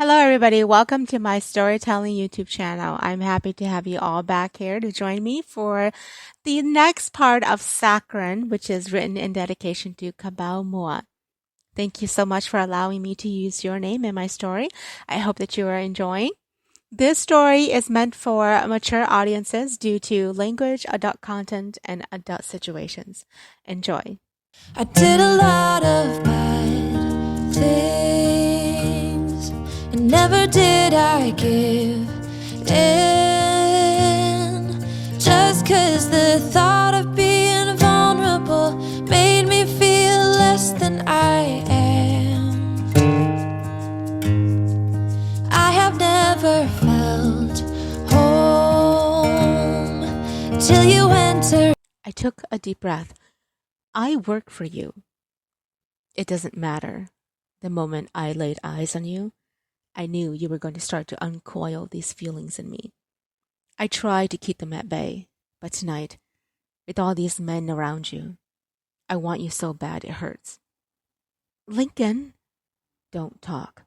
Hello, everybody. Welcome to my storytelling YouTube channel. I'm happy to have you all back here to join me for the next part of Saccharine, which is written in dedication to Ka Bao Moua. Thank you so much for allowing me to use your name in my story. I hope that you are enjoying. This story is meant for mature audiences due to language, adult content, and adult situations. Enjoy. I did a lot of bad things, and never did I give in. Just 'cause the thought of being vulnerable made me feel less than I am. I have never felt home till you enter. I took a deep breath. I work for you. It doesn't matter. The moment I laid eyes on you, I knew you were going to start to uncoil these feelings in me. I tried to keep them at bay, but tonight, with all these men around you, I want you so bad it hurts. Lincoln, don't talk.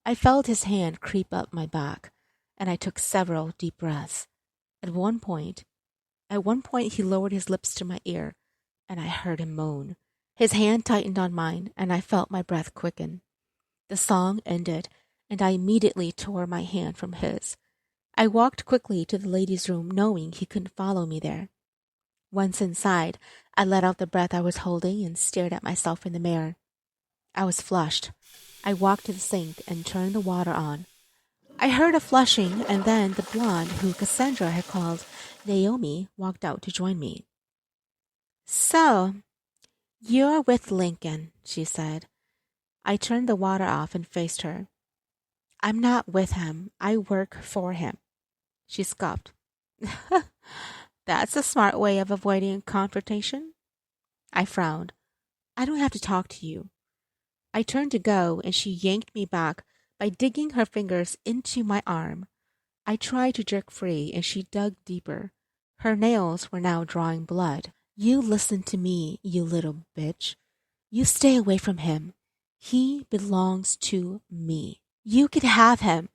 I felt his hand creep up my back, and I took several deep breaths. At one point, he lowered his lips to my ear, and I heard him moan. His hand tightened on mine, and I felt my breath quicken. The song ended, and I immediately tore my hand from his. I walked quickly to the ladies' room, knowing he couldn't follow me there. Once inside, I let out the breath I was holding and stared at myself in the mirror. I was flushed. I walked to the sink and turned the water on. I heard a flushing, and then the blonde who Cassandra had called Naomi walked out to join me. "So, you're with Lincoln," she said. I turned the water off and faced her. "I'm not with him. I work for him." She scoffed. "That's a smart way of avoiding confrontation." I frowned. "I don't have to talk to you." I turned to go, and she yanked me back by digging her fingers into my arm. I tried to jerk free, and she dug deeper. Her nails were now drawing blood. "You listen to me, you little bitch. You stay away from him. He belongs to me. You could have him."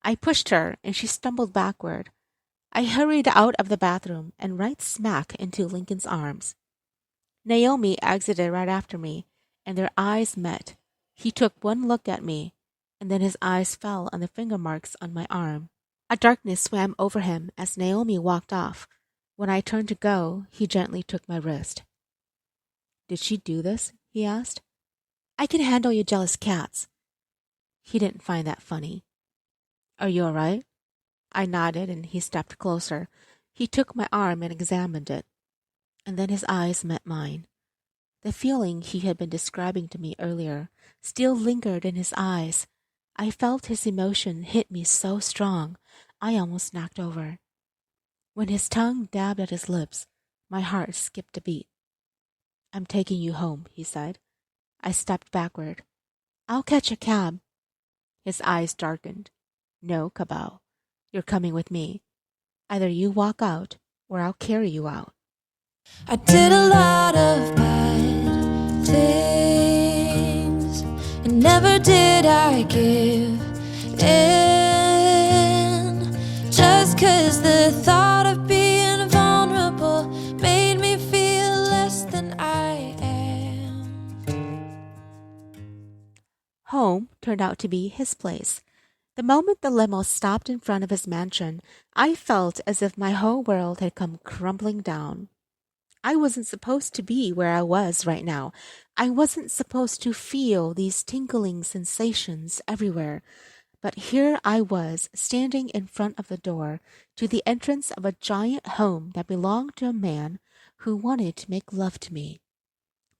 I pushed her, and she stumbled backward. I hurried out of the bathroom and right smack into Lincoln's arms. Naomi exited right after me, and their eyes met. He took one look at me, and then his eyes fell on the finger marks on my arm. A darkness swam over him as Naomi walked off. When I turned to go, he gently took my wrist. "Did she do this?" he asked. "I can handle you jealous cats." He didn't find that funny. "Are you all right?" I nodded, and he stepped closer. He took my arm and examined it, and then his eyes met mine. The feeling he had been describing to me earlier still lingered in his eyes. I felt his emotion hit me so strong, I almost knocked over. When his tongue dabbed at his lips, my heart skipped a beat. "I'm taking you home," he said. I stepped backward. "I'll catch a cab." His eyes darkened. "No, Ka Bao. You're coming with me. Either you walk out, or I'll carry you out." I did a lot of bad things, and never did I give in. Just 'cause the thought of being vulnerable made me feel less than I am. Home turned out to be his place. The moment the limo stopped in front of his mansion, I felt as if my whole world had come crumbling down. I wasn't supposed to be where I was right now. I wasn't supposed to feel these tingling sensations everywhere. But here I was, standing in front of the door to the entrance of a giant home that belonged to a man who wanted to make love to me.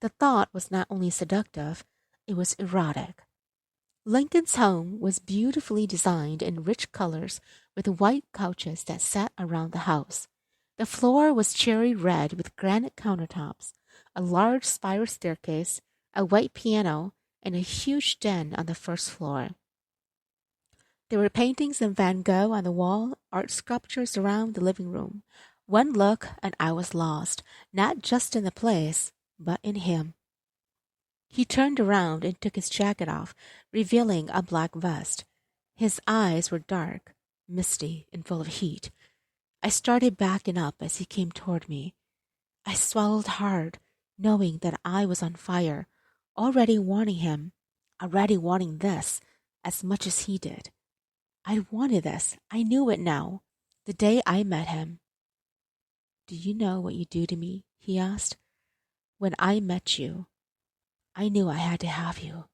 The thought was not only seductive, it was erotic. Lincoln's home was beautifully designed in rich colors with white couches that sat around the house. The floor was cherry red with granite countertops, a large spiral staircase, a white piano, and a huge den on the first floor. There were paintings of Van Gogh on the wall, art sculptures around the living room. One look and I was lost, not just in the place, but in him. He turned around and took his jacket off, revealing a black vest. His eyes were dark, misty, and full of heat. I started backing up as he came toward me. I swallowed hard, knowing that I was on fire, already wanting him, already wanting this as much as he did. I wanted this. I knew it now. The day I met him. "Do you know what you do to me?" he asked. "When I met you, I knew I had to have you.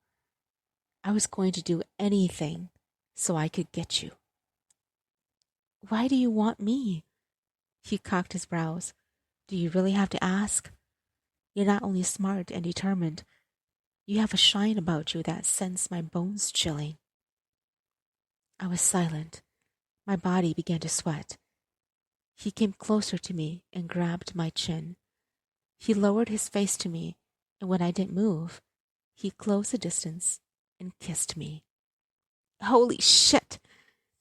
I was going to do anything so I could get you." "Why do you want me?" He cocked his brows. "Do you really have to ask? You're not only smart and determined, you have a shine about you that sends my bones chilling." I was silent. My body began to sweat. He came closer to me and grabbed my chin. He lowered his face to me, and when I didn't move, he closed the distance and kissed me. Holy shit!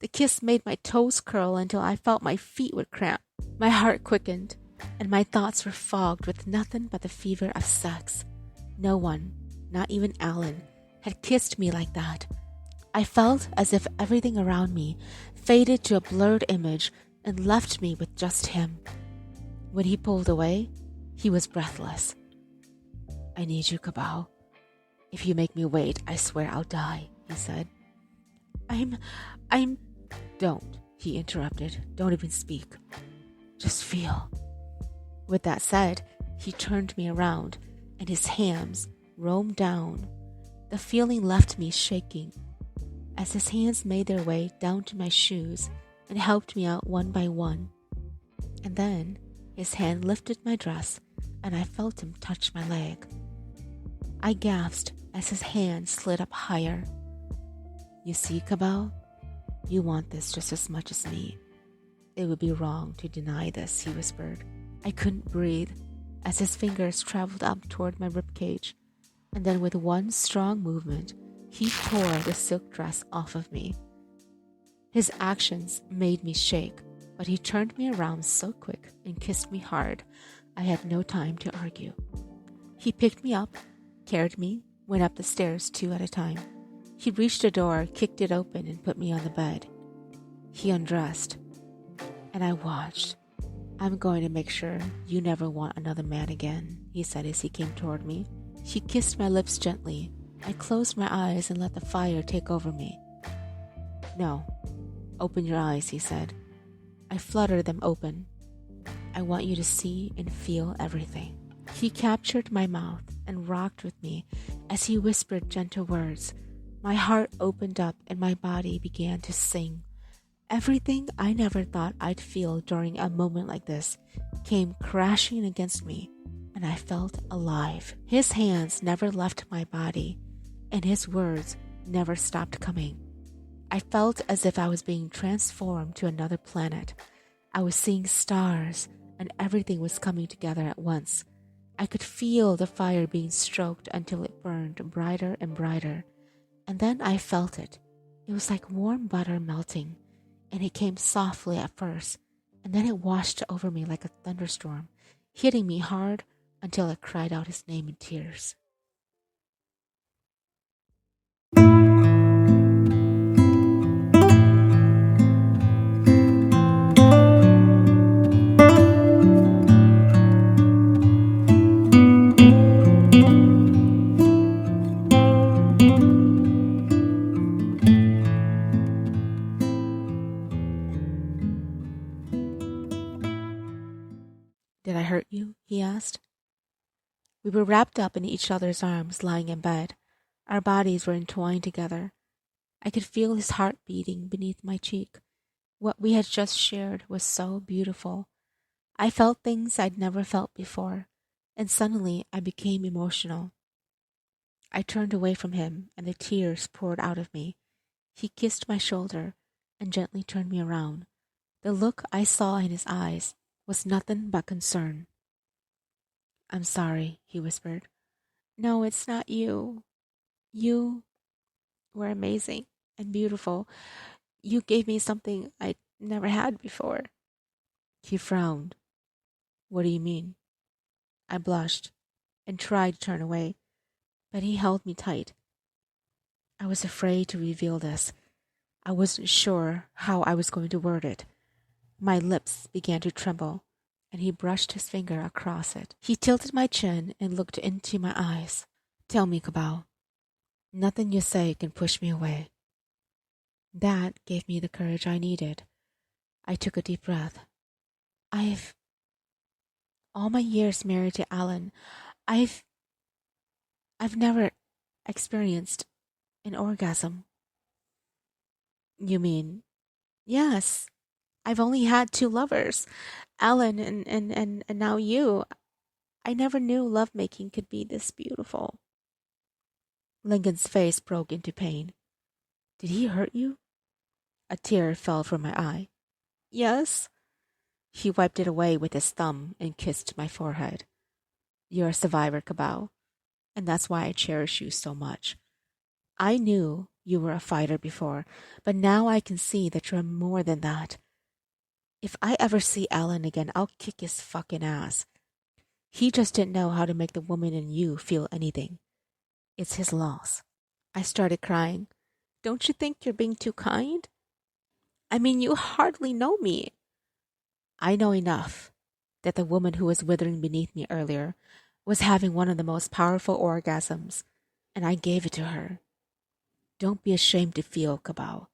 The kiss made my toes curl until I felt my feet would cramp. My heart quickened, and my thoughts were fogged with nothing but the fever of sex. No one, not even Alan, had kissed me like that. I felt as if everything around me faded to a blurred image and left me with just him. When he pulled away, he was breathless. "I need you, Ka Bao. If you make me wait, I swear I'll die," he said. I'm... "Don't," he interrupted. "Don't even speak. Just feel." With that said, he turned me around, and his hands roamed down. The feeling left me shaking. As his hands made their way down to my shoes and helped me out one by one. And then his hand lifted my dress, and I felt him touch my leg. I gasped as his hand slid up higher. "You see, Ka Bao, you want this just as much as me. It would be wrong to deny this," he whispered. I couldn't breathe as his fingers traveled up toward my ribcage, and then with one strong movement, he tore the silk dress off of me. His actions made me shake, but he turned me around so quick and kissed me hard, I had no time to argue. He picked me up, carried me, went up the stairs 2 at a time. He reached the door, kicked it open, and put me on the bed. He undressed, and I watched. "I'm going to make sure you never want another man again," he said as he came toward me. He kissed my lips gently. I closed my eyes and let the fire take over me. "No, open your eyes," he said. I fluttered them open. "I want you to see and feel everything." He captured my mouth and rocked with me as he whispered gentle words. My heart opened up and my body began to sing. Everything I never thought I'd feel during a moment like this came crashing against me, and I felt alive. His hands never left my body, and his words never stopped coming. I felt as if I was being transformed to another planet. I was seeing stars, and everything was coming together at once. I could feel the fire being stroked until it burned brighter and brighter. And then I felt it. It was like warm butter melting, and it came softly at first, and then it washed over me like a thunderstorm, hitting me hard until I cried out his name in tears. "Did I hurt you?" he asked. We were wrapped up in each other's arms, lying in bed. Our bodies were entwined together. I could feel his heart beating beneath my cheek. What we had just shared was so beautiful. I felt things I'd never felt before, and suddenly I became emotional. I turned away from him, and the tears poured out of me. He kissed my shoulder and gently turned me around. The look I saw in his eyes was nothing but concern. "I'm sorry," he whispered. "No, it's not you. You were amazing and beautiful. You gave me something I'd never had before." He frowned. "What do you mean?" I blushed and tried to turn away. but he held me tight. I was afraid to reveal this. I wasn't sure how I was going to word it. My lips began to tremble, and he brushed his finger across it. He tilted my chin and looked into my eyes. Tell me, Ka Bao. Nothing you say can push me away. That gave me the courage I needed. I took a deep breath. All my years married to Alan, I've never experienced an orgasm. You mean? Yes. I've only had two lovers, Alan and now you. I never knew lovemaking could be this beautiful. Lincoln's face broke into pain. Did he hurt you? A tear fell from my eye. Yes. He wiped it away with his thumb and kissed my forehead. You're a survivor, Ka Bao, and that's why I cherish you so much. I knew you were a fighter before, but now I can see that you're more than that. If I ever see Alan again, I'll kick his fucking ass. He just didn't know how to make the woman in you feel anything. It's his loss. I started crying. Don't you think you're being too kind? I mean, you hardly know me. I know enough that the woman who was withering beneath me earlier was having one of the most powerful orgasms, and I gave it to her. Don't be ashamed to feel, Ka Bao.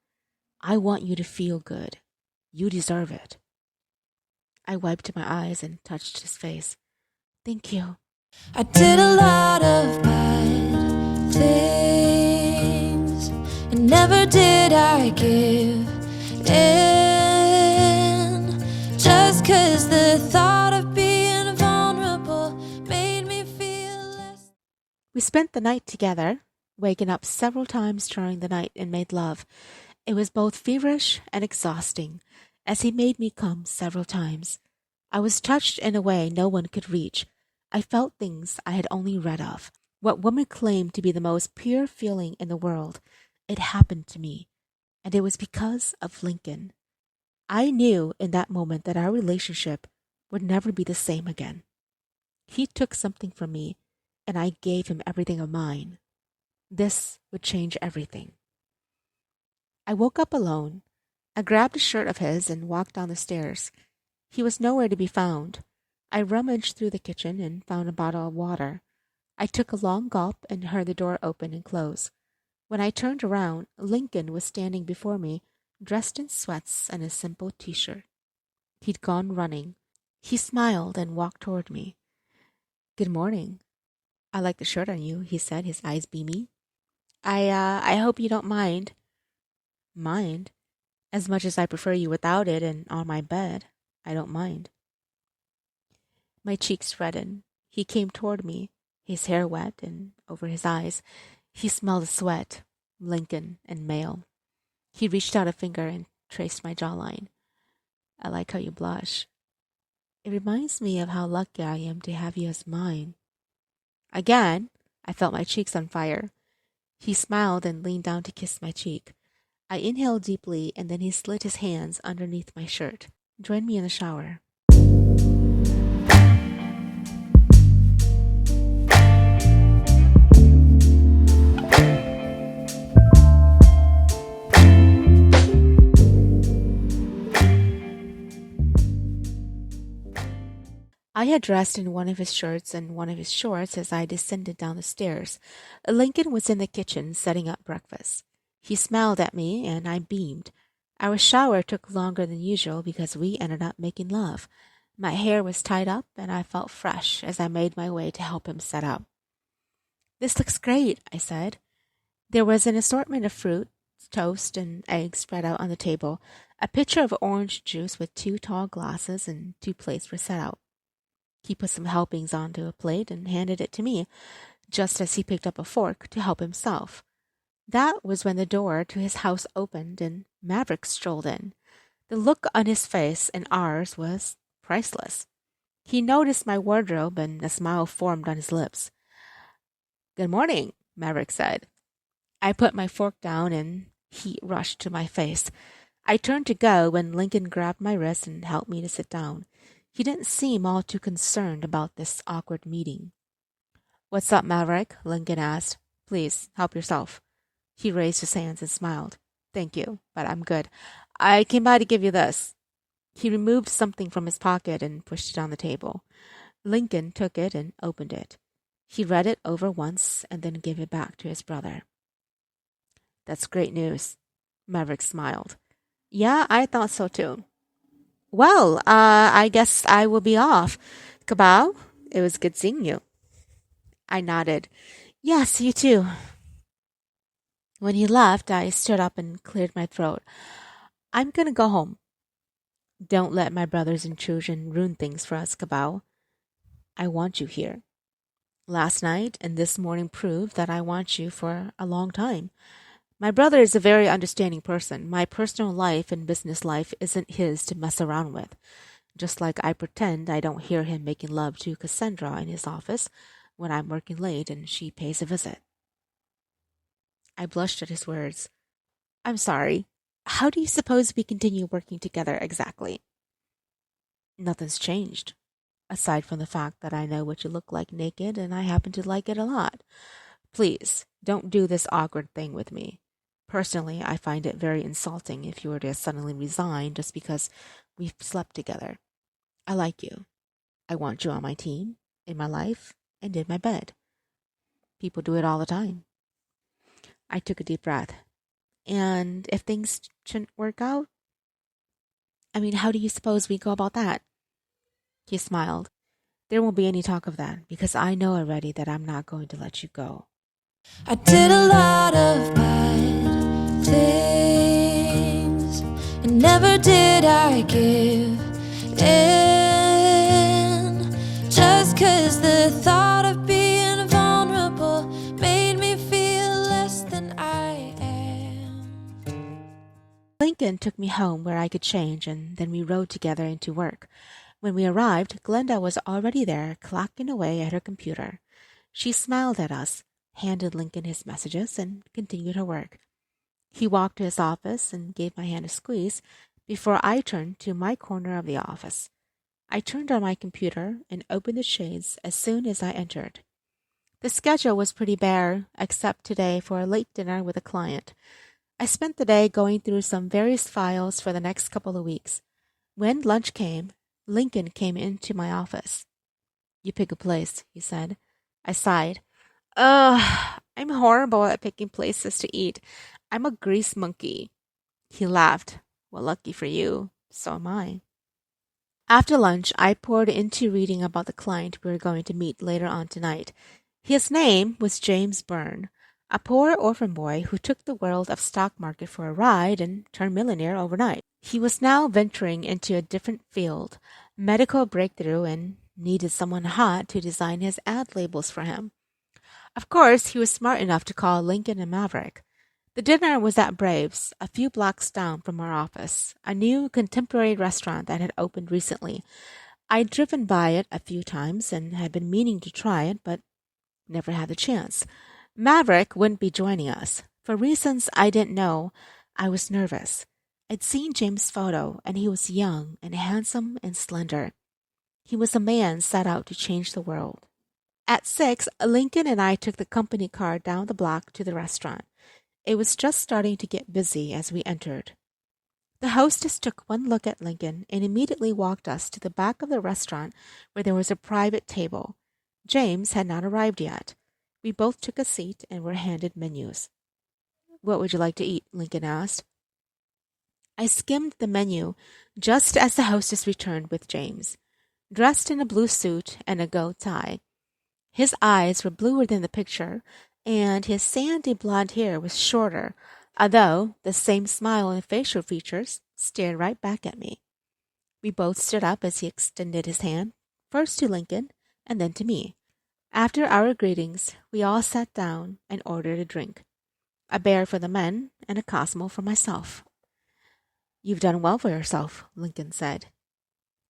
I want you to feel good. You deserve it. I wiped my eyes and touched his face. Thank you. I did a lot of bad things, and never did I give in. Just 'cause the thought of being vulnerable made me feel less. We spent the night together, waking up several times during the night and made love. It was both feverish and exhausting, as he made me come several times. I was touched in a way no one could reach. I felt things I had only read of. What women claim to be the most pure feeling in the world. It happened to me, and it was because of Lincoln. I knew in that moment that our relationship would never be the same again. He took something from me, and I gave him everything of mine. This would change everything. I woke up alone. I grabbed a shirt of his and walked down the stairs. He was nowhere to be found. I rummaged through the kitchen and found a bottle of water. I took a long gulp and heard the door open and close. When I turned around, Lincoln was standing before me, dressed in sweats and a simple t-shirt. He'd gone running. He smiled and walked toward me. Good morning. I like the shirt on you, he said, his eyes beaming. I hope you don't mind. Mind? As much as I prefer you without it and on my bed, I don't mind. My cheeks reddened. He came toward me, his hair wet and over his eyes. He smelled of sweat, Lincoln, and male. He reached out a finger and traced my jawline. I like how you blush. It reminds me of how lucky I am to have you as mine. Again, I felt my cheeks on fire. He smiled and leaned down to kiss my cheek. I inhaled deeply, and then he slid his hands underneath my shirt. Join me in the shower. I had dressed in one of his shirts and one of his shorts as I descended down the stairs. Lincoln was in the kitchen setting up breakfast. He smiled at me, and I beamed. Our shower took longer than usual because we ended up making love. My hair was tied up, and I felt fresh as I made my way to help him set up. This looks great, I said. There was an assortment of fruit, toast, and eggs spread out on the table. A pitcher of orange juice with 2 tall glasses and 2 plates were set out. He put some helpings onto a plate and handed it to me, just as he picked up a fork to help himself. That was when the door to his house opened and Maverick strolled in. The look on his face and ours was priceless. He noticed my wardrobe and a smile formed on his lips. Good morning, Maverick said. I put my fork down and heat rushed to my face. I turned to go when Lincoln grabbed my wrist and helped me to sit down. He didn't seem all too concerned about this awkward meeting. What's up, Maverick? Lincoln asked. Please, help yourself. He raised his hands and smiled. Thank you, but I'm good. I came by to give you this. He removed something from his pocket and pushed it on the table. Lincoln took it and opened it. He read it over once and then gave it back to his brother. That's great news. Maverick smiled. Yeah, I thought so too. Well, I guess I will be off. Ka Bao, it was good seeing you. I nodded. Yes, you too. When he left, I stood up and cleared my throat. I'm going to go home. Don't let my brother's intrusion ruin things for us, Ka Bao. I want you here. Last night and this morning proved that I want you for a long time. My brother is a very understanding person. My personal life and business life isn't his to mess around with. Just like I pretend I don't hear him making love to Cassandra in his office when I'm working late and she pays a visit. I blushed at his words. I'm sorry. How do you suppose we continue working together exactly? Nothing's changed, aside from the fact that I know what you look like naked and I happen to like it a lot. Please, don't do this awkward thing with me. Personally, I find it very insulting if you were to suddenly resign just because we've slept together. I like you. I want you on my team, in my life, and in my bed. People do it all the time. I took a deep breath. And if things shouldn't work out? How do you suppose we go about that? He smiled. There won't be any talk of that, because I know already that I'm not going to let you go. I did a lot of bad things, and never did I give in. Just 'cause the thought of being vulnerable made me feel less than I am. Lincoln took me home where I could change, and then we rode together into work. When we arrived, Glenda was already there, clacking away at her computer. She smiled at us, handed Lincoln his messages, and continued her work. He walked to his office and gave my hand a squeeze before I turned to my corner of the office. I turned on my computer and opened the shades as soon as I entered. The schedule was pretty bare, except today for a late dinner with a client. I spent the day going through some various files for the next couple of weeks. When lunch came, Lincoln came into my office. You pick a place, he said. I sighed. I'm horrible at picking places to eat. I'm a grease monkey. He laughed. Well, lucky for you. So am I. After lunch, I poured into reading about the client we were going to meet later on tonight. His name was James Byrne, a poor orphan boy who took the world of stock market for a ride and turned millionaire overnight. He was now venturing into a different field, medical breakthrough, and needed someone hot to design his ad labels for him. Of course, he was smart enough to call Lincoln and Maverick. The dinner was at Brave's, a few blocks down from our office, a new contemporary restaurant that had opened recently. I'd driven by it a few times and had been meaning to try it, but never had the chance. Maverick wouldn't be joining us. For reasons I didn't know, I was nervous. I'd seen James' photo, and he was young and handsome and slender. He was a man set out to change the world. At 6, Lincoln and I took the company car down the block to the restaurant. It was just starting to get busy as we entered. The hostess took one look at Lincoln and immediately walked us to the back of the restaurant where there was a private table. James had not arrived yet. We both took a seat and were handed menus. What would you like to eat? Lincoln asked. I skimmed the menu just as the hostess returned with James, dressed in a blue suit and a gold tie. His eyes were bluer than the picture, and his sandy blonde hair was shorter, although the same smile and facial features stared right back at me. We both stood up as he extended his hand, first to Lincoln and then to me. After our greetings, we all sat down and ordered a drink. A bear for the men and a Cosmo for myself. You've done well for yourself, Lincoln said.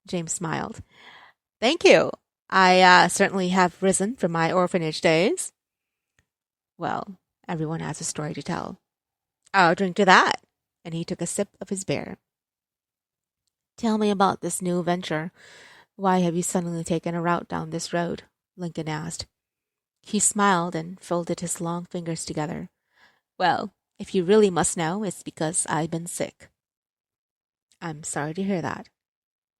James smiled. Thank you. I certainly have risen from my orphanage days. Well, everyone has a story to tell. I'll drink to that. And he took a sip of his beer. Tell me about this new venture. Why have you suddenly taken a route down this road? Lincoln asked. He smiled and folded his long fingers together. Well, if you really must know, it's because I've been sick. I'm sorry to hear that.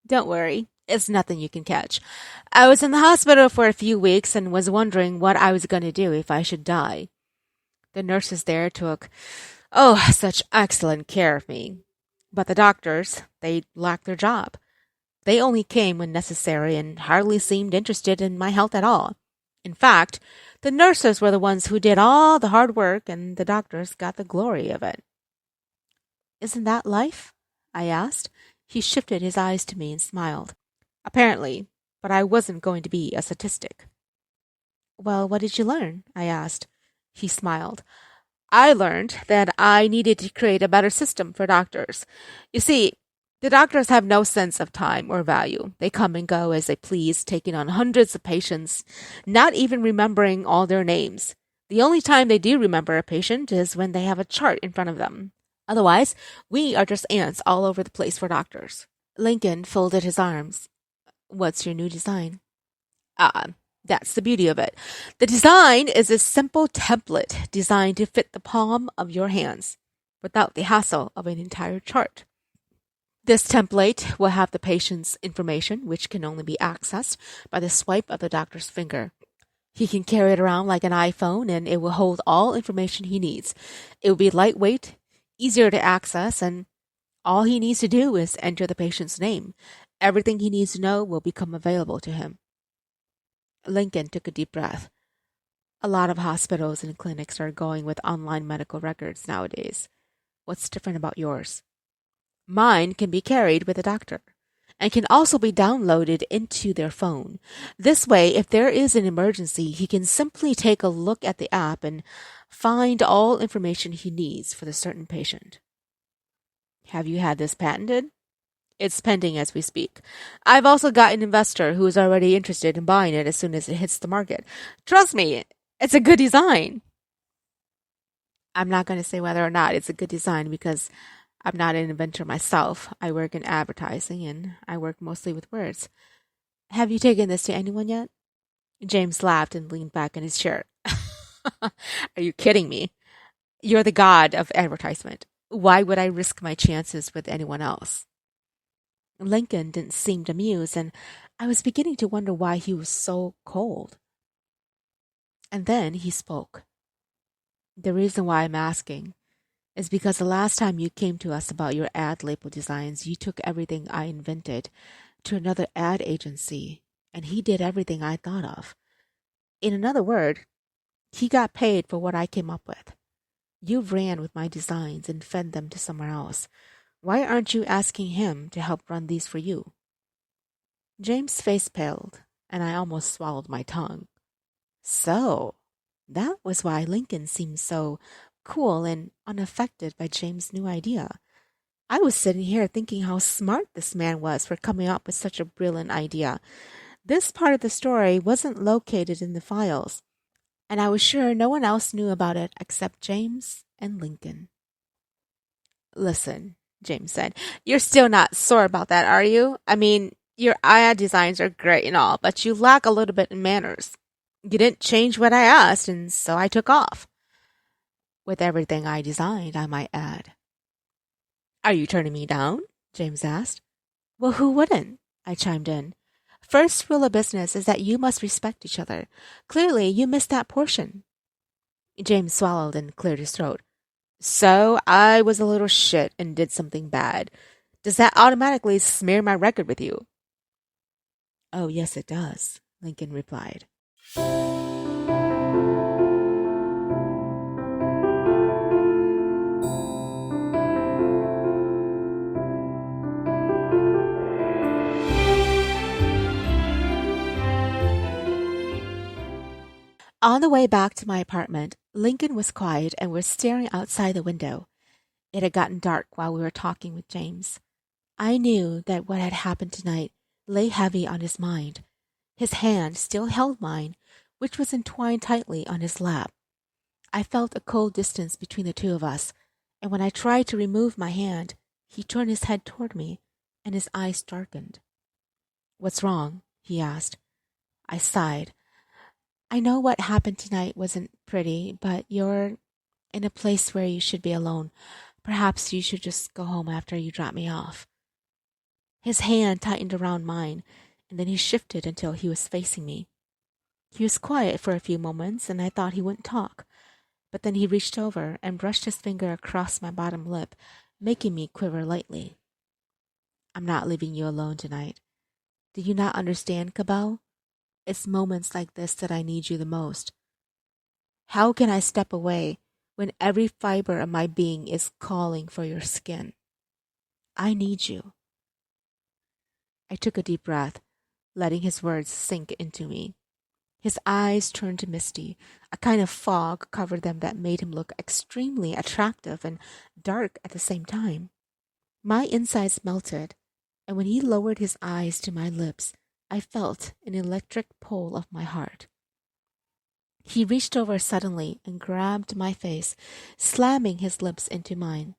Don't worry, it's nothing you can catch. I was in the hospital for a few weeks and was wondering what I was going to do if I should die. The nurses there took, such excellent care of me. But the doctors, they lacked their job. They only came when necessary and hardly seemed interested in my health at all. In fact, the nurses were the ones who did all the hard work, and the doctors got the glory of it. Isn't that life? I asked. He shifted his eyes to me and smiled. Apparently, but I wasn't going to be a statistic. Well, what did you learn? I asked. He smiled. I learned that I needed to create a better system for doctors. You see, the doctors have no sense of time or value. They come and go as they please, taking on hundreds of patients, not even remembering all their names. The only time they do remember a patient is when they have a chart in front of them. Otherwise, we are just ants all over the place for doctors. Lincoln folded his arms. What's your new design? That's the beauty of it. The design is a simple template designed to fit the palm of your hands, without the hassle of an entire chart. This template will have the patient's information, which can only be accessed by the swipe of the doctor's finger. He can carry it around like an iPhone, and it will hold all information he needs. It will be lightweight, easier to access, and all he needs to do is enter the patient's name. Everything he needs to know will become available to him. Lincoln took a deep breath. A lot of hospitals and clinics are going with online medical records nowadays. What's different about yours? Mine can be carried with a doctor and can also be downloaded into their phone. This way, if there is an emergency, he can simply take a look at the app and find all information he needs for the certain patient. Have you had this patented? It's pending as we speak. I've also got an investor who is already interested in buying it as soon as it hits the market. Trust me, it's a good design. I'm not going to say whether or not it's a good design because I'm not an inventor myself. I work in advertising and I work mostly with words. Have you taken this to anyone yet? James laughed and leaned back in his chair. Are you kidding me? You're the god of advertisement. Why would I risk my chances with anyone else? Lincoln didn't seem amused, and I was beginning to wonder why he was so cold. And then he spoke. The reason why I'm asking is because the last time you came to us about your ad label designs, you took everything I invented to another ad agency, and he did everything I thought of. In another word, he got paid for what I came up with. You ran with my designs and fed them to someone else. Why aren't you asking him to help run these for you? James' face paled, and I almost swallowed my tongue. So, that was why Lincoln seemed so cool and unaffected by James' new idea. I was sitting here thinking how smart this man was for coming up with such a brilliant idea. This part of the story wasn't located in the files, and I was sure no one else knew about it except James and Lincoln. Listen, James said, you're still not sore about that, are you? I mean, your ad designs are great and all, but you lack a little bit in manners. You didn't change what I asked, and so I took off. With everything I designed, I might add. Are you turning me down? James asked. Well, who wouldn't? I chimed in. First rule of business is that you must respect each other. Clearly, you missed that portion. James swallowed and cleared his throat. So I was a little shit and did something bad. Does that automatically smear my record with you? Oh, yes, it does, Lincoln replied. On the way back to my apartment, Lincoln was quiet and was staring outside the window. It had gotten dark while we were talking with James. I knew that what had happened tonight lay heavy on his mind. His hand still held mine, which was entwined tightly on his lap. I felt a cold distance between the two of us, and when I tried to remove my hand, he turned his head toward me, and his eyes darkened. What's wrong? He asked. I sighed. I know what happened tonight wasn't pretty, but you're in a place where you should be alone. Perhaps you should just go home after you drop me off. His hand tightened around mine, and then he shifted until he was facing me. He was quiet for a few moments, and I thought he wouldn't talk. But then he reached over and brushed his finger across my bottom lip, making me quiver lightly. I'm not leaving you alone tonight. Do you not understand, Ka Bao? It's moments like this that I need you the most. How can I step away when every fiber of my being is calling for your skin? I need you. I took a deep breath, letting his words sink into me. His eyes turned misty. A kind of fog covered them that made him look extremely attractive and dark at the same time. My insides melted, and when he lowered his eyes to my lips, I felt an electric pull of my heart. He reached over suddenly and grabbed my face, slamming his lips into mine.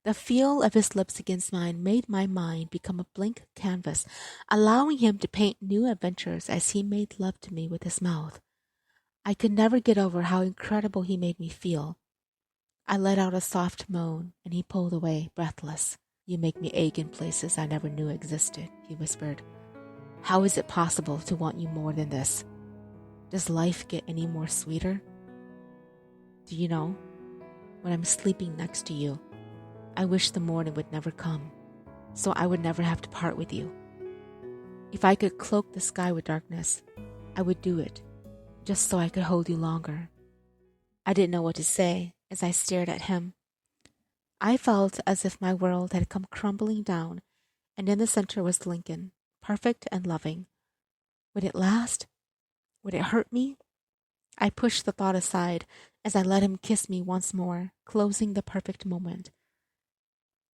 The feel of his lips against mine made my mind become a blank canvas, allowing him to paint new adventures as he made love to me with his mouth. I could never get over how incredible he made me feel. I let out a soft moan, and he pulled away, breathless. You make me ache in places I never knew existed, he whispered. How is it possible to want you more than this? Does life get any more sweeter? Do you know, when I'm sleeping next to you, I wish the morning would never come, so I would never have to part with you. If I could cloak the sky with darkness, I would do it, just so I could hold you longer. I didn't know what to say as I stared at him. I felt as if my world had come crumbling down, and in the center was Lincoln, perfect and loving. Would it last? Would it hurt me? I pushed the thought aside as I let him kiss me once more, closing the perfect moment.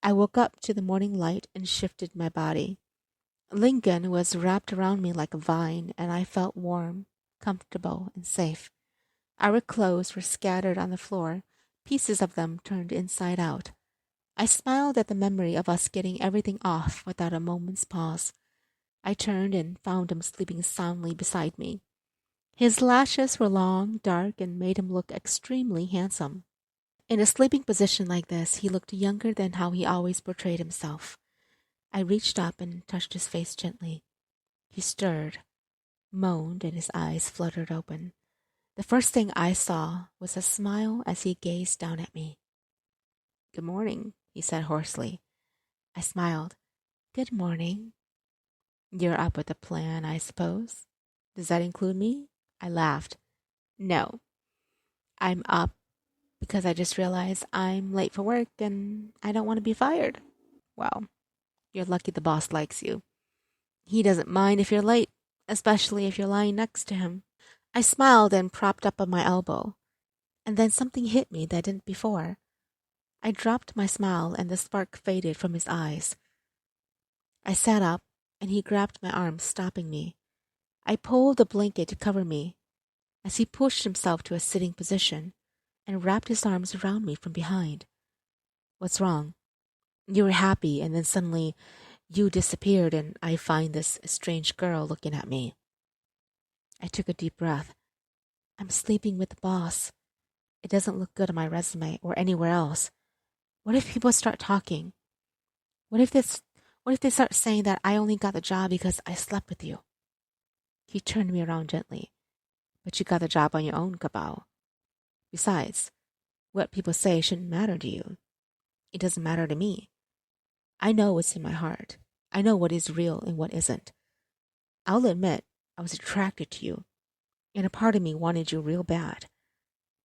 I woke up to the morning light and shifted my body. Lincoln was wrapped around me like a vine, and I felt warm, comfortable, and safe. Our clothes were scattered on the floor, pieces of them turned inside out. I smiled at the memory of us getting everything off without a moment's pause. I turned and found him sleeping soundly beside me. His lashes were long, dark, and made him look extremely handsome. In a sleeping position like this, he looked younger than how he always portrayed himself. I reached up and touched his face gently. He stirred, moaned, and his eyes fluttered open. The first thing I saw was a smile as he gazed down at me. Good morning, he said hoarsely. I smiled. Good morning. You're up with a plan, I suppose. Does that include me? I laughed. No. I'm up because I just realized I'm late for work and I don't want to be fired. Well, you're lucky the boss likes you. He doesn't mind if you're late, especially if you're lying next to him. I smiled and propped up on my elbow, and then something hit me that didn't before. I dropped my smile and the spark faded from his eyes. I sat up and he grabbed my arm, stopping me. I pulled the blanket to cover me as he pushed himself to a sitting position and wrapped his arms around me from behind. What's wrong? You were happy, and then suddenly you disappeared, and I find this strange girl looking at me. I took a deep breath. I'm sleeping with the boss. It doesn't look good on my resume or anywhere else. What if people start talking? What if they start saying that I only got the job because I slept with you? He turned me around gently. But you got the job on your own, Ka Bao. Besides, what people say shouldn't matter to you. It doesn't matter to me. I know what's in my heart. I know what is real and what isn't. I'll admit I was attracted to you, and a part of me wanted you real bad.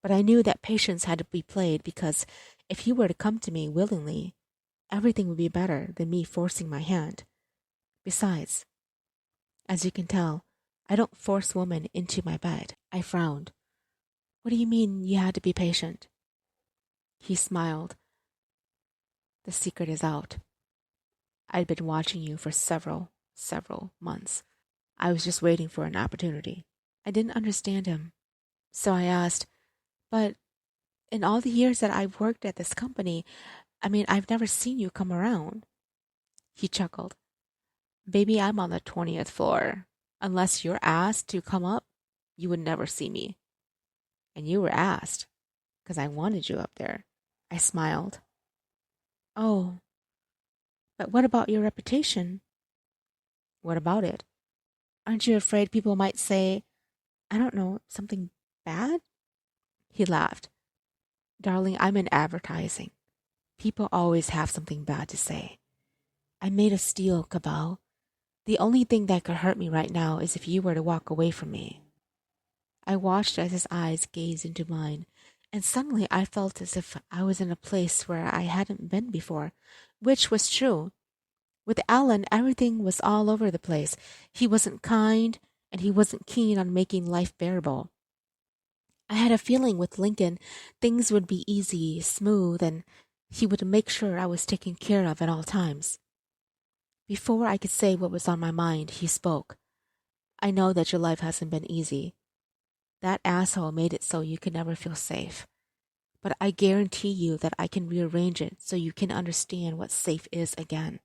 But I knew that patience had to be played because if you were to come to me willingly, everything would be better than me forcing my hand. Besides, as you can tell, I don't force women into my bed. I frowned. What do you mean you had to be patient? He smiled. The secret is out. I'd been watching you for several months. I was just waiting for an opportunity. I didn't understand him. So I asked, but in all the years that I've worked at this company, I've never seen you come around. He chuckled. Baby, I'm on the 20th floor. Unless you're asked to come up, you would never see me. And you were asked, because I wanted you up there. I smiled. Oh, but what about your reputation? What about it? Aren't you afraid people might say, I don't know, something bad? He laughed. Darling, I'm in advertising. People always have something bad to say. I'm made of steel, Ka Bao. The only thing that could hurt me right now is if you were to walk away from me. I watched as his eyes gazed into mine, and suddenly I felt as if I was in a place where I hadn't been before, which was true. With Alan, everything was all over the place. He wasn't kind, and he wasn't keen on making life bearable. I had a feeling with Lincoln things would be easy, smooth, and he would make sure I was taken care of at all times. Before I could say what was on my mind, he spoke. I know that your life hasn't been easy. That asshole made it so you could never feel safe. But I guarantee you that I can rearrange it so you can understand what safe is again.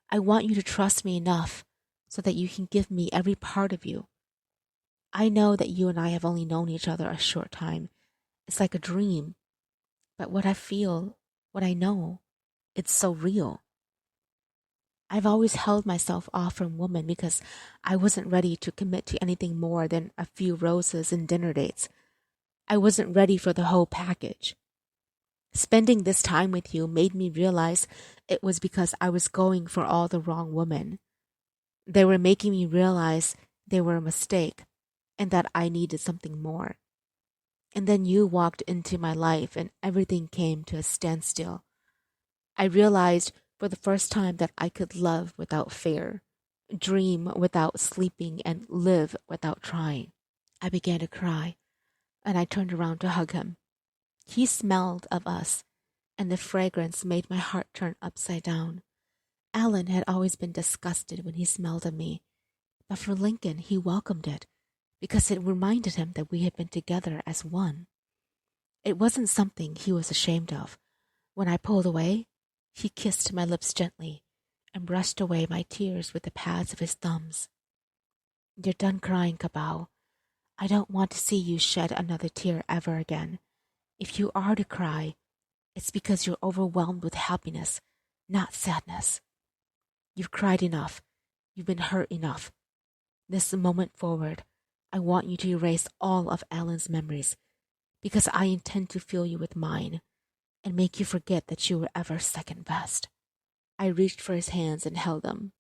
I want you to trust me enough so that you can give me every part of you. I know that you and I have only known each other a short time. It's like a dream. But what I feel, what I know, it's so real. I've always held myself off from women because I wasn't ready to commit to anything more than a few roses and dinner dates. I wasn't ready for the whole package. Spending this time with you made me realize it was because I was going for all the wrong women. They were making me realize they were a mistake and that I needed something more. And then you walked into my life and everything came to a standstill. I realized for the first time that I could love without fear, dream without sleeping, and live without trying. I began to cry, and I turned around to hug him. He smelled of us, and the fragrance made my heart turn upside down. Alan had always been disgusted when he smelled of me, but for Lincoln he welcomed it, because it reminded him that we had been together as one. It wasn't something he was ashamed of. When I pulled away, he kissed my lips gently and brushed away my tears with the pads of his thumbs. You're done crying, Ka Bao. I don't want to see you shed another tear ever again. If you are to cry, it's because you're overwhelmed with happiness, not sadness. You've cried enough. You've been hurt enough. This moment forward, I want you to erase all of Alan's memories, because I intend to fill you with mine and make you forget that you were ever second best. I reached for his hands and held them.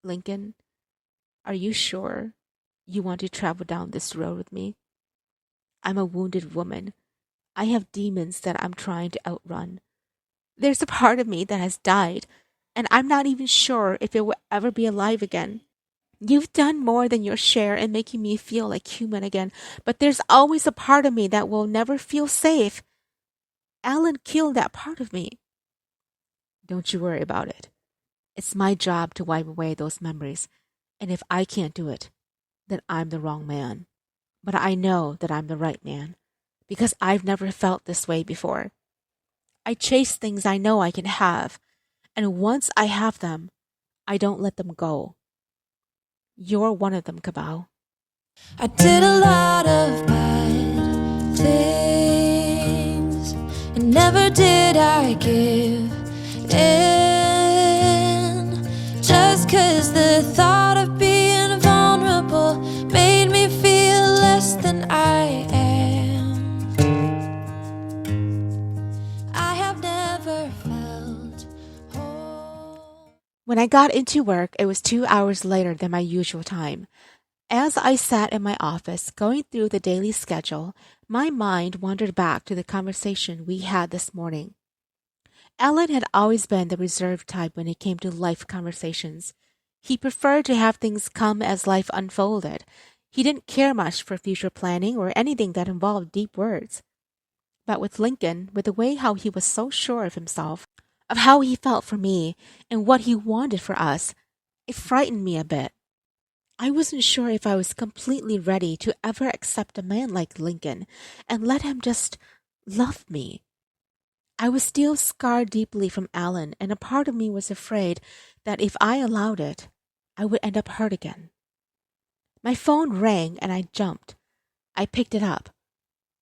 Lincoln, are you sure you want to travel down this road with me? I'm a wounded woman. I have demons that I'm trying to outrun. There's a part of me that has died, and I'm not even sure if it will ever be alive again. You've done more than your share in making me feel like human again, but there's always a part of me that will never feel safe. Alan killed that part of me. Don't you worry about it. It's my job to wipe away those memories, and if I can't do it, then I'm the wrong man. But I know that I'm the right man, because I've never felt this way before. I chase things I know I can have, and once I have them, I don't let them go. You're one of them, Ka Bao. I did a lot of bad things, and never did I give in. Just 'cause the thought of being vulnerable made me feel less than I am. I have never felt whole. When I got into work, it was 2 hours later than my usual time. As I sat in my office going through the daily schedule, my mind wandered back to the conversation we had this morning. Alan had always been the reserved type when it came to life conversations. He preferred to have things come as life unfolded. He didn't care much for future planning or anything that involved deep words. But with Lincoln, with the way how he was so sure of himself, of how he felt for me, and what he wanted for us, it frightened me a bit. I wasn't sure if I was completely ready to ever accept a man like Lincoln and let him just love me. I was still scarred deeply from Alan, and a part of me was afraid that if I allowed it, I would end up hurt again. My phone rang and I jumped. I picked it up.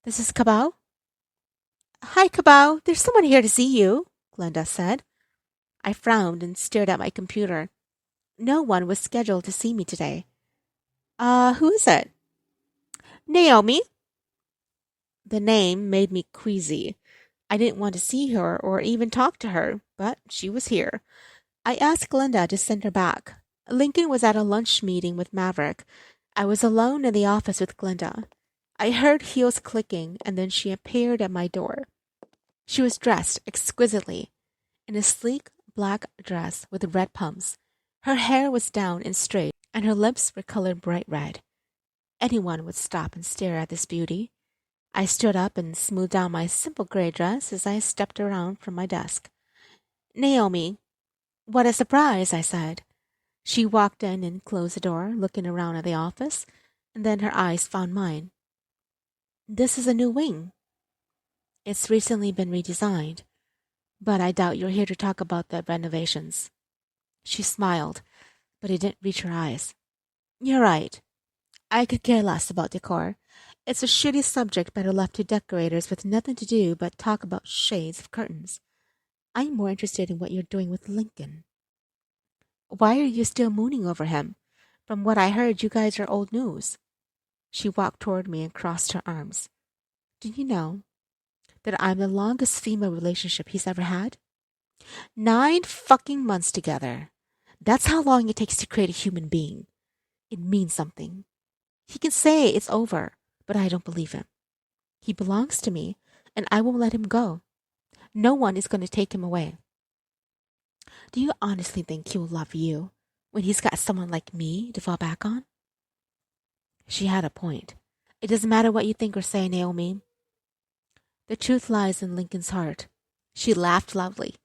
This is Ka Bao? Hi, Ka Bao. There's someone here to see you, Glenda said. I frowned and stared at my computer. No one was scheduled to see me today. Who is it? Naomi. The name made me queasy. I didn't want to see her or even talk to her, but she was here. I asked Glenda to send her back. Lincoln was at a lunch meeting with Maverick. I was alone in the office with Glenda. I heard heels clicking, and then she appeared at my door. She was dressed exquisitely, in a sleek black dress with red pumps. Her hair was down and straight, and her lips were colored bright red. Anyone would stop and stare at this beauty. I stood up and smoothed down my simple gray dress as I stepped around from my desk. Naomi, what a surprise, I said. She walked in and closed the door, looking around at the office, and then her eyes found mine. This is a new wing. It's recently been redesigned, but I doubt you're here to talk about the renovations. She smiled, but it didn't reach her eyes. You're right. I could care less about decor. It's a shitty subject better left to decorators with nothing to do but talk about shades of curtains. I'm more interested in what you're doing with Lincoln. Why are you still mooning over him? From what I heard, you guys are old news. She walked toward me and crossed her arms. Do you know that I'm the longest female relationship he's ever had? 9 fucking months together. That's how long it takes to create a human being. It means something. He can say it's over, but I don't believe him. He belongs to me, and I won't let him go. No one is going to take him away. Do you honestly think he will love you when he's got someone like me to fall back on? She had a point. It doesn't matter what you think or say, Naomi. The truth lies in Lincoln's heart. She laughed loudly.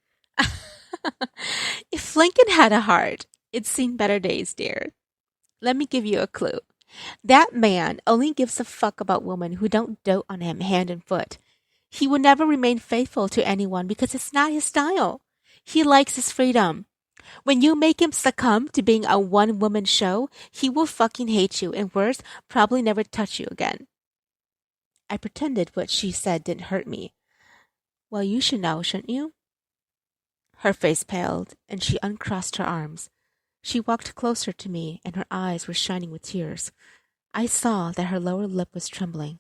If Lincoln had a heart, it's seen better days, dear. Let me give you a clue. That man only gives a fuck about women who don't dote on him hand and foot. He will never remain faithful to anyone because it's not his style. He likes his freedom. When you make him succumb to being a one-woman show, he will fucking hate you and worse, probably never touch you again. I pretended what she said didn't hurt me. Well, you should know, shouldn't you? Her face paled, and she uncrossed her arms. She walked closer to me, and her eyes were shining with tears. I saw that her lower lip was trembling.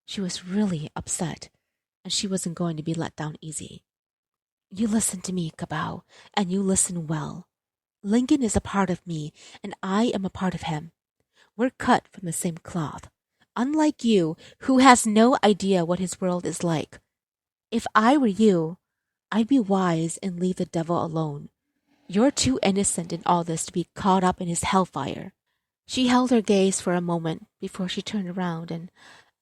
She was really upset, and she wasn't going to be let down easy. You listen to me, Ka Bao, and you listen well. Lincoln is a part of me, and I am a part of him. We're cut from the same cloth. Unlike you, who has no idea what his world is like. If I were you, I'd be wise and leave the devil alone. You're too innocent in all this to be caught up in his hellfire. She held her gaze for a moment before she turned around and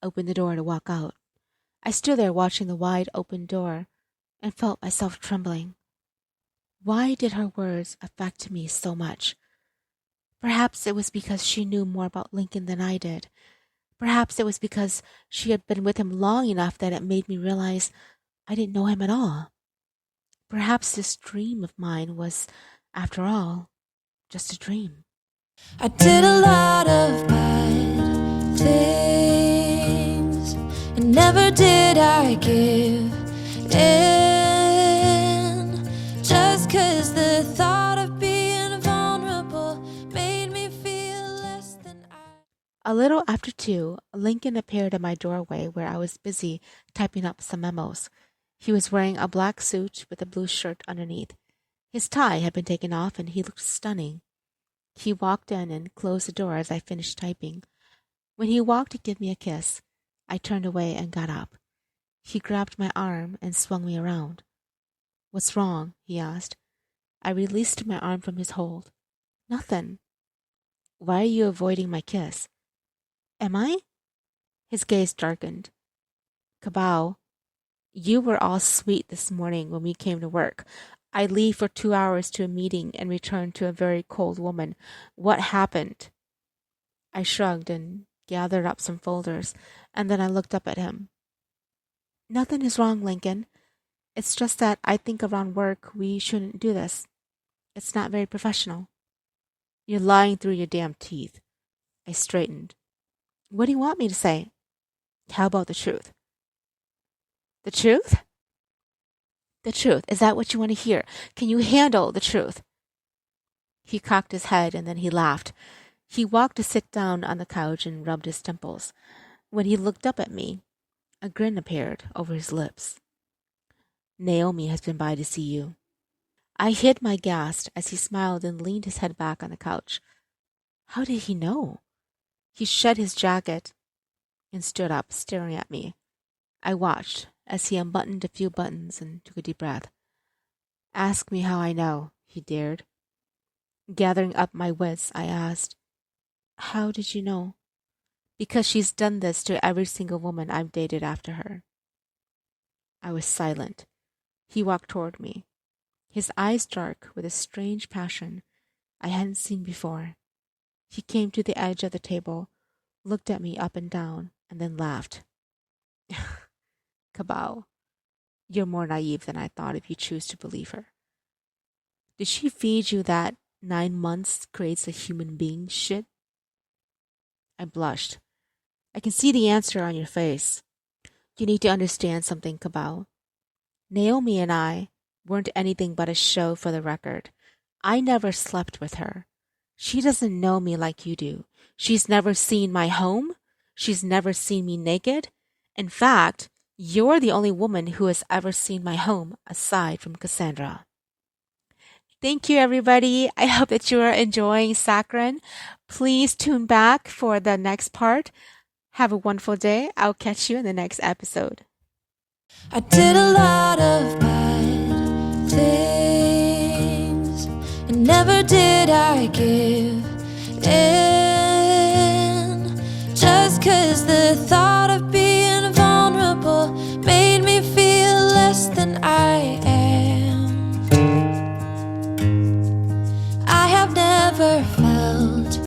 opened the door to walk out. I stood there watching the wide open door and felt myself trembling. Why did her words affect me so much? Perhaps it was because she knew more about Lincoln than I did. Perhaps it was because she had been with him long enough that it made me realize I didn't know him at all. Perhaps this dream of mine was, after all, just a dream. I did a lot of bad things, and never did I give in. Just 'cause the thought of being vulnerable made me feel less than I. A little after 2, Lincoln appeared at my doorway where I was busy typing up some memos. He was wearing a black suit with a blue shirt underneath. His tie had been taken off and he looked stunning. He walked in and closed the door as I finished typing. When he walked to give me a kiss, I turned away and got up. He grabbed my arm and swung me around. What's wrong? He asked. I released my arm from his hold. Nothing. Why are you avoiding my kiss? Am I? His gaze darkened. Ka Bao, you were all sweet this morning when we came to work. I leave for 2 hours to a meeting and return to a very cold woman. What happened? I shrugged and gathered up some folders, and then I looked up at him. Nothing is wrong, Lincoln. It's just that I think around work we shouldn't do this. It's not very professional. You're lying through your damn teeth. I straightened. What do you want me to say? How about the truth? The truth? The truth. Is that what you want to hear? Can you handle the truth? He cocked his head and then he laughed. He walked to sit down on the couch and rubbed his temples. When he looked up at me, a grin appeared over his lips. Naomi has been by to see you. I hid my gasp as he smiled and leaned his head back on the couch. How did he know? He shed his jacket and stood up, staring at me. I watched as he unbuttoned a few buttons and took a deep breath. Ask me how I know, he dared. Gathering up my wits, I asked, How did you know? Because she's done this to every single woman I've dated after her. I was silent. He walked toward me, his eyes dark with a strange passion I hadn't seen before. He came to the edge of the table, looked at me up and down, and then laughed. Ka Bao, you're more naive than I thought if you choose to believe her. Did she feed you that 9 months creates a human being shit? I blushed. I can see the answer on your face. You need to understand something, Ka Bao. Naomi and I weren't anything but a show for the record. I never slept with her. She doesn't know me like you do. She's never seen my home. She's never seen me naked. In fact, you're the only woman who has ever seen my home aside from Cassandra. Thank you, everybody. I hope that you are enjoying Saccharine. Please tune back for the next part. Have a wonderful day. I'll catch you in the next episode. I did a lot of bad things, and never did I give